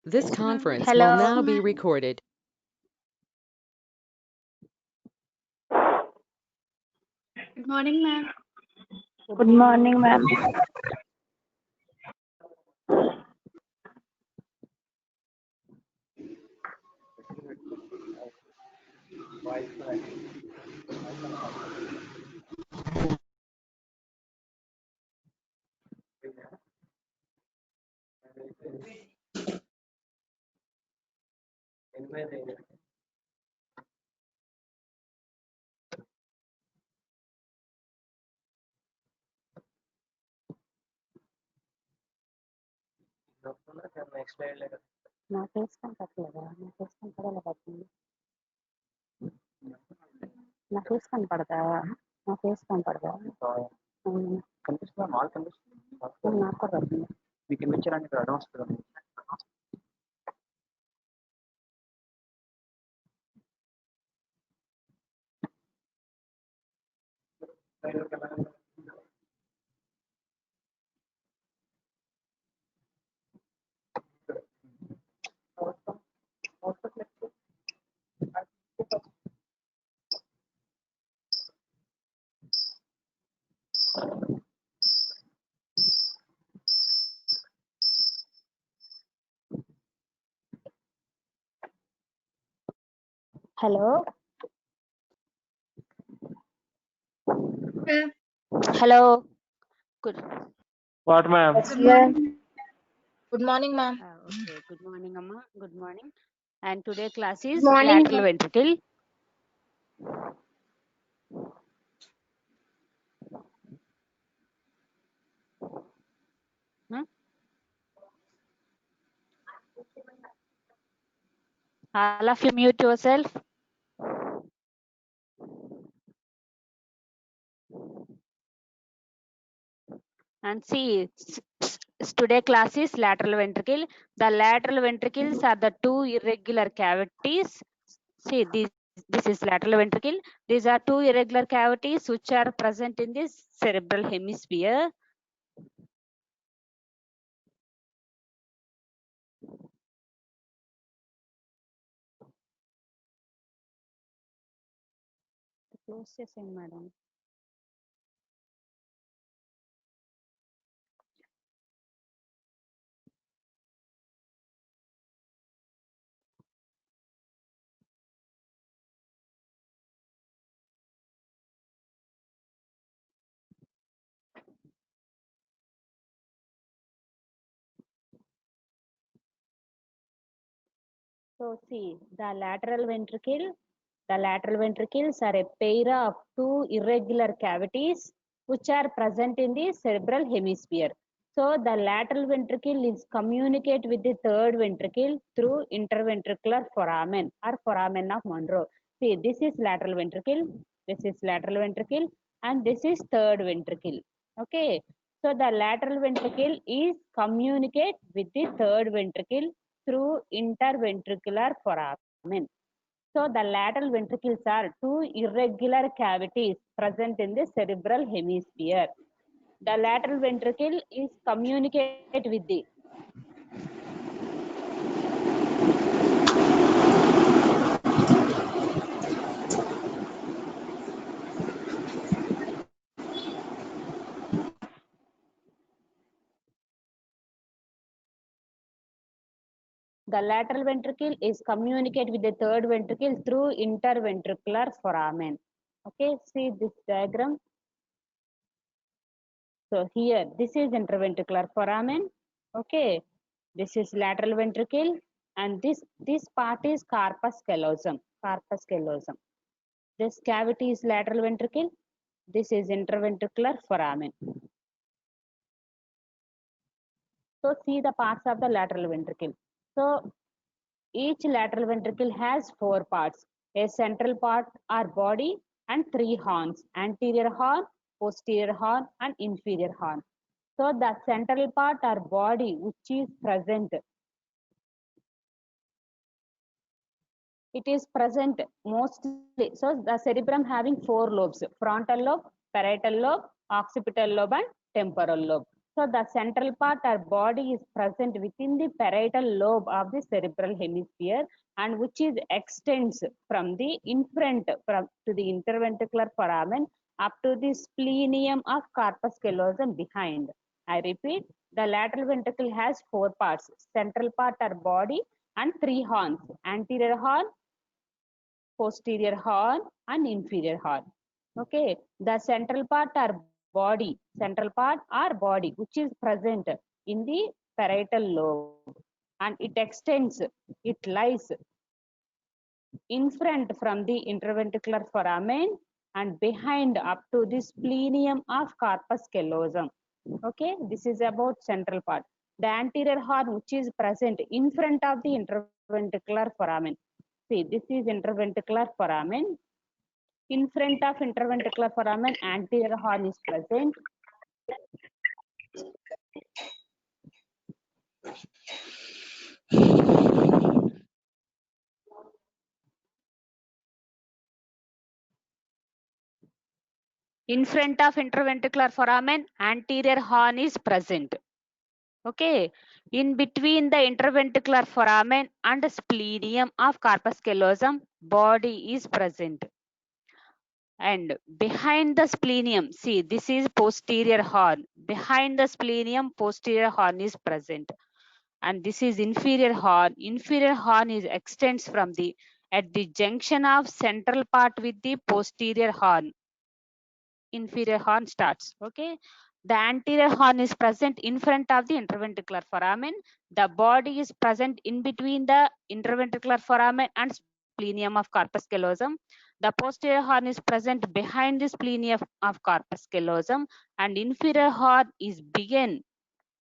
This conference will Hello. now be recorded. Good morning, ma'am. Good morning, ma'am. నా face కనపడలేదా? నా face కనపడలేదా? నా face కనపడదా? నా face కనపడదా? కనిపిస్తుందా? Mall కనిపిస్తుంది. నాకు కూడా పడుతుంది. మీకు ఎన్ని ఇచ్చారండి ఇక్కడ అడ్వాన్స్ కదా? Hello Ma'am. Hello good what ma'am? Good morning. Good morning, ma'am. okay, good morning amma, good morning. And today class is Good morning, lateral ma'am. ventricle. All of you mute yourself. And see, today class is lateral ventricle. The lateral ventricles are the two irregular cavities. See, this is lateral ventricle. These are two irregular cavities which are present in this cerebral hemisphere. Close చేసేయండి madam. So see, the lateral ventricles are a pair of two irregular cavities which are present in the cerebral hemisphere. So the lateral ventricle is communicate with the third ventricle through interventricular foramen or foramen of Monro. See, this is lateral ventricle, this is lateral ventricle, and this is third ventricle. Okay, so the lateral ventricle is communicate with the third ventricle through interventricular foramen. So the lateral ventricles are two irregular cavities present in the cerebral hemisphere. The lateral ventricle is communicate with the communicate with the third ventricle through interventricular foramen. Okay, see this diagram. So here, this is interventricular foramen. Okay, this is lateral ventricle, and this part is corpus callosum. Corpus callosum. This cavity is lateral ventricle. This is interventricular foramen. So see the parts of the lateral ventricle. So each lateral ventricle has four parts: a central part or body and three horns: anterior horn, posterior horn, and inferior horn. So the central part or body which is present, it is present mostly. So the cerebrum having four lobes: frontal lobe, parietal lobe, occipital lobe, and temporal lobe. So the central part or body is present within the parietal lobe of the cerebral hemisphere, and which is extends from the infront to the interventricular foramen up to the splenium of corpus callosum behind. I repeat, the lateral ventricle has 4 parts: central part or body and 3 horns: anterior horn, posterior horn, and inferior horn. Okay, the central part or body, which is present in the parietal lobe, and it extends, it lies in front from the interventricular foramen and behind up to the splenium of corpus callosum. Okay, this is about central part. The anterior horn, which is present in front of the interventricular foramen. See, this is interventricular foramen. In front of interventricular foramen, anterior horn is present. In front of interventricular foramen, anterior horn is present. Okay, in between the interventricular foramen and splenium of corpus callosum, body is present. And behind the splenium, see, this is posterior horn. Behind the splenium, posterior horn is present. And this is inferior horn. Inferior horn is extends from the at the junction of central part with the posterior horn. Inferior horn starts. Okay, the anterior horn is present in front of the interventricular foramen. The body is present in between the interventricular foramen and splenium of corpus callosum. The posterior horn is present behind the splenium of corpus callosum, and inferior horn is begin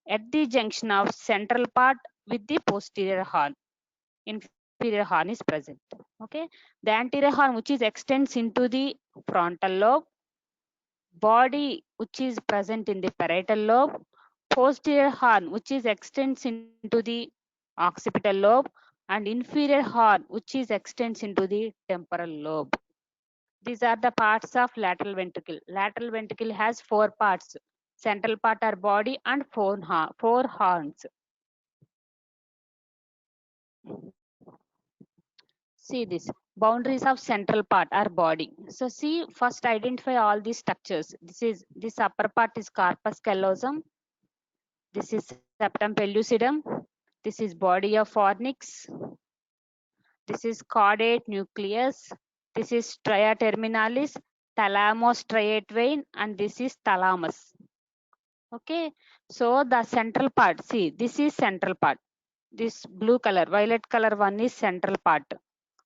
at the junction of central part with the posterior horn. Inferior horn is present. Okay, the anterior horn, which is extends into the frontal lobe, body, which is present in the parietal lobe, posterior horn, which is extends into the occipital lobe, and inferior horn, which is extends into the temporal lobe. These are the parts of lateral ventricle. Lateral ventricle has 4 parts: central part or body and 4 horns. See this, boundaries of central part or body. So see, first identify all these structures. This upper part is corpus callosum. This is septum pellucidum. This is body of fornix. This is caudate nucleus. This is stria terminalis, thalamostriate vein, and this is thalamus. Okay, so the central part, see, this is central part. This blue color, violet color one is central part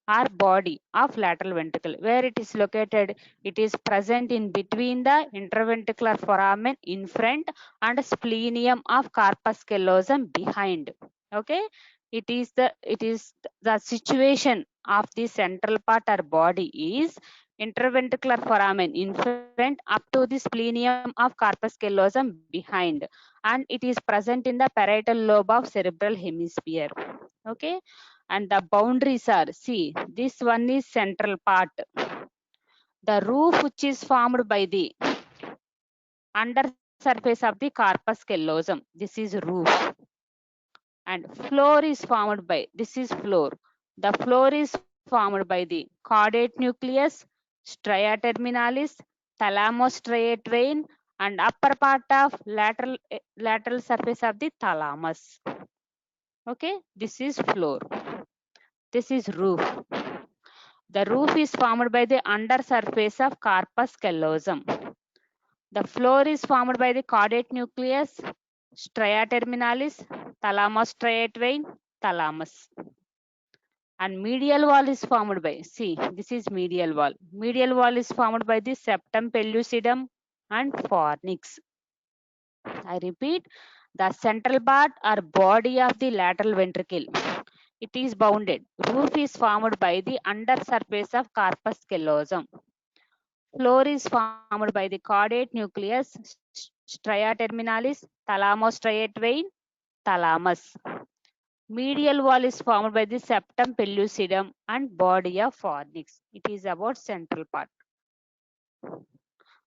or body of lateral ventricle. Where it is located? It is present in between the interventricular foramen in front and splenium of corpus callosum behind. Okay, it is the situation of the central part or body is interventricular foramen in front up to the splenium of corpus callosum behind, and it is present in the parietal lobe of cerebral hemisphere. Okay, and the boundaries are, see, this one is central part. The roof, which is formed by the under surface of the corpus callosum, this is roof, and floor is formed by, this is floor. The floor is formed by the caudate nucleus, stria terminalis, thalamostriate vein, and upper part of lateral surface of the thalamus. Okay, this is floor. This is roof. The roof is formed by the under surface of corpus callosum. The floor is formed by the caudate nucleus, stria terminalis, thalamostriate vein, thalamus. And medial wall is formed by, see, this is medial wall. Medial wall is formed by the septum pellucidum and fornix. I repeat, the central part or body of the lateral ventricle. It is bounded. Roof is formed by the under surface of corpus callosum. Floor is formed by the caudate nucleus, stria terminalis, thalamostriate vein, thalamus. Medial wall is formed by the septum pellucidum and body of fornix. It is about central part.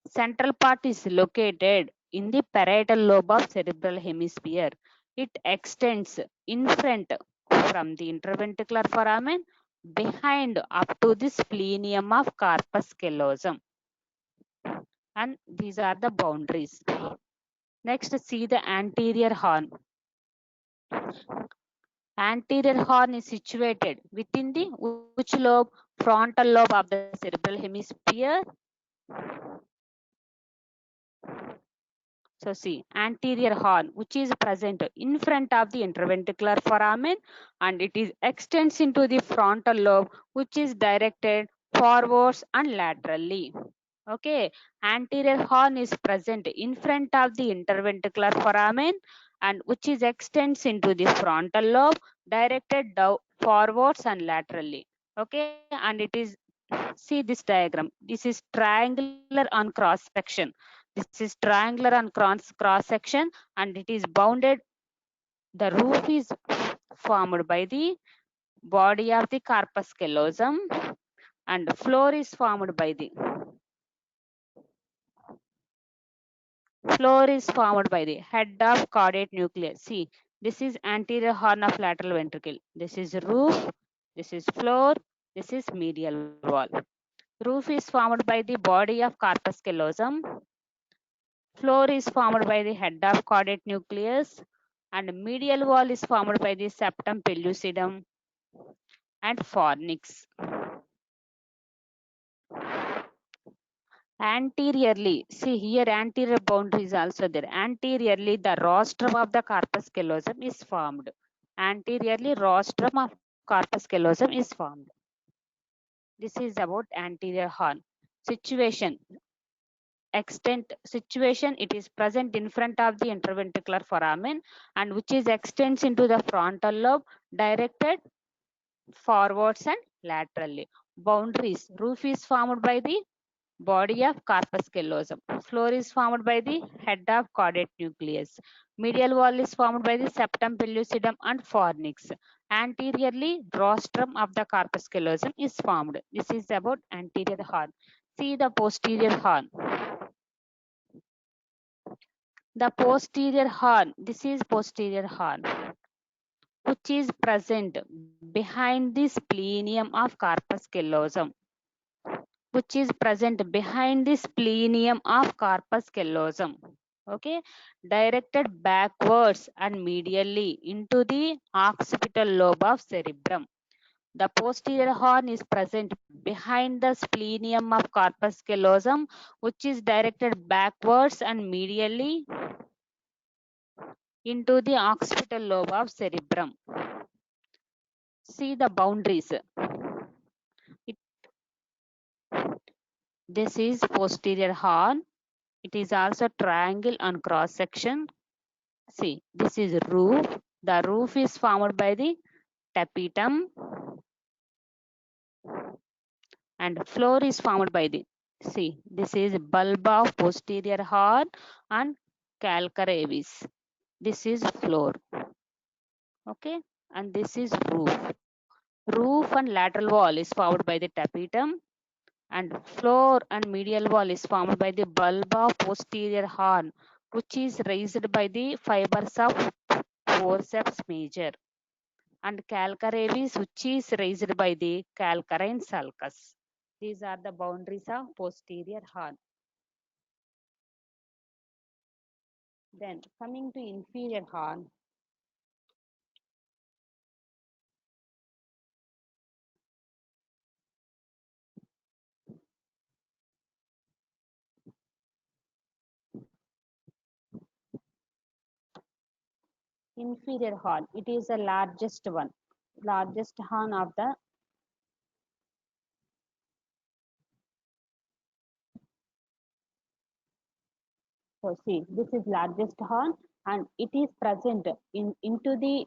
Central part is located in the parietal lobe of cerebral hemisphere. It extends in front from the interventricular foramen behind up to the splenium of corpus callosum. And these are the boundaries. Next, see the anterior horn. Anterior horn is situated within the which lobe? Frontal lobe of the cerebral hemisphere. So see, anterior horn, which is present in front of the interventricular foramen, and it is extends into the frontal lobe, which is directed forwards and laterally. Okay, anterior horn is present in front of the interventricular foramen, and which is extends into the frontal lobe, directed down forwards and laterally. Okay, and it is, see this diagram. This is triangular on cross section. This is triangular on cross section, and it is bounded. The roof is formed by the body of the corpus callosum, and floor is formed by the head of caudate nucleus. See, this is anterior horn of lateral ventricle. This is roof, this is floor, this is medial wall. Roof is formed by the body of corpus callosum. Floor is formed by the head of caudate nucleus, and medial wall is formed by the septum pellucidum and fornix. Anteriorly, see here anterior boundary is also there. Anteriorly, the rostrum of the corpus callosum is formed. Anteriorly, rostrum of corpus callosum is formed. This is about anterior horn. Situation. Extent situation, it is present in front of the interventricular foramen, and which is extends into the frontal lobe, directed forwards and laterally. Boundaries. Roof is formed by the body of corpus callosum. Floor is formed by the head of caudate nucleus. Medial wall is formed by the septum pellucidum and fornix. Anteriorly, rostrum of the corpus callosum is formed. This is about anterior horn. See the posterior horn. The posterior horn, this is posterior horn, which is present behind the splenium of corpus callosum. Which is present behind the splenium of corpus callosum. Okay, directed backwards and medially into the occipital lobe of cerebrum. The posterior horn is present behind the splenium of corpus callosum, which is directed backwards and medially into the occipital lobe of cerebrum. See the boundaries. This is posterior horn. It is also triangle on cross section. See, this is roof. The roof is formed by the tapetum, and floor is formed by the, see, this is bulb of posterior horn and calcarevis. This is floor. Okay, and this is roof. Roof and lateral wall is formed by the tapetum, and floor and medial wall is formed by the bulb of posterior horn, which is raised by the fibers of forceps major, and calcarevis, which is raised by the calcarine sulcus. These are the boundaries of posterior horn. Then coming to inferior horn. Inferior horn, it is the largest one, largest horn of the so see, this is largest horn, and it is present into the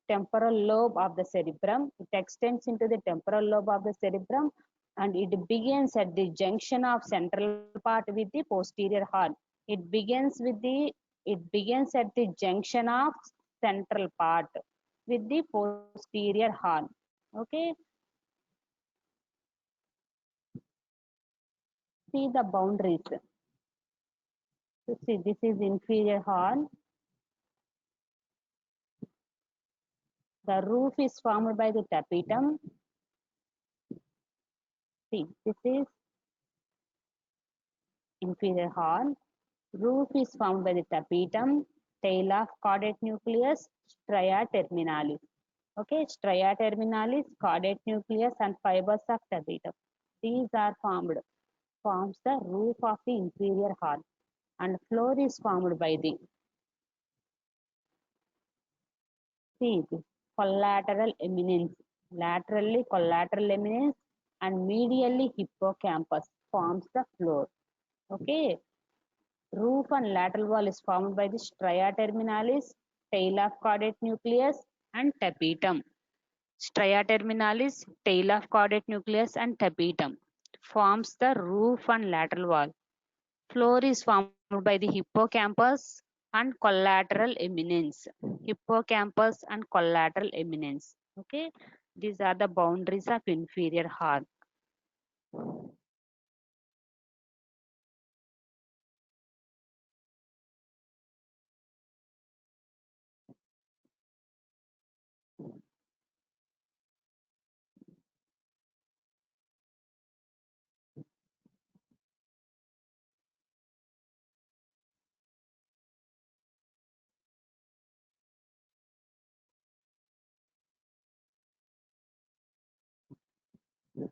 temporal lobe of the cerebrum. It extends into the temporal lobe of the cerebrum, and it begins at the junction of central part with the posterior horn. It begins at the junction of central part with the posterior horn. Okay. See the boundaries. So see, this is inferior horn. The roof is formed by the tapetum. See, this is inferior horn. Roof is formed by the tapetum, tail of caudate nucleus, stria terminalis. Okay, stria terminalis, caudate nucleus, and fibers of tapetum. These are forms the roof of the inferior horn, and floor is formed by the collateral eminence, laterally collateral eminence, and medially hippocampus forms the floor. Okay, roof and lateral wall is formed by the stria terminalis, tail of caudate nucleus, and tapetum. Stria terminalis, tail of caudate nucleus, and tapetum forms the roof and lateral wall. Floor is formed by the hippocampus and collateral eminence. Hippocampus and collateral eminence. Okay, these are the boundaries of inferior horn.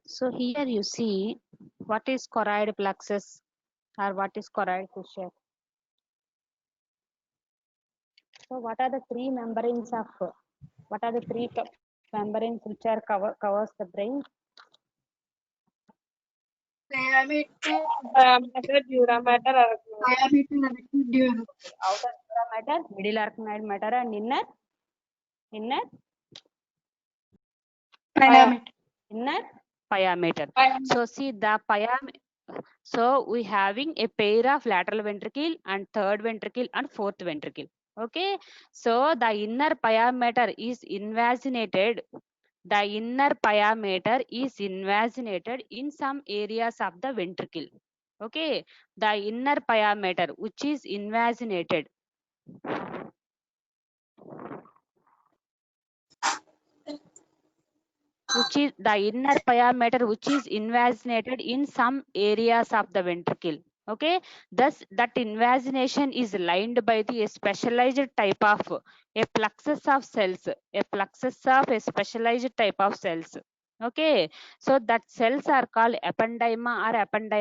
So here you see what is choroid plexus or what is choroid fissure. So what are the three membranes which are covers the brain? Diameter, Dura matter, diameter, dura. outer dura matter, middle arachnoid matter, and inner Diameter. pyometer. So see the pyometer. So we having a pair of lateral ventricle and third ventricle and fourth ventricle. Okay. So the inner pyometer is invaginated. The inner pyometer is invaginated in some areas of the ventricle. Okay. The inner pyometer which is invaginated. Which is the inner pyometer which is invaginated in some areas of the ventricle. Okay, thus that invagination is lined by the specialized type of a plexus of cells, a plexus of a specialized type of cells. Okay, so that cells are called ependyma or ependyma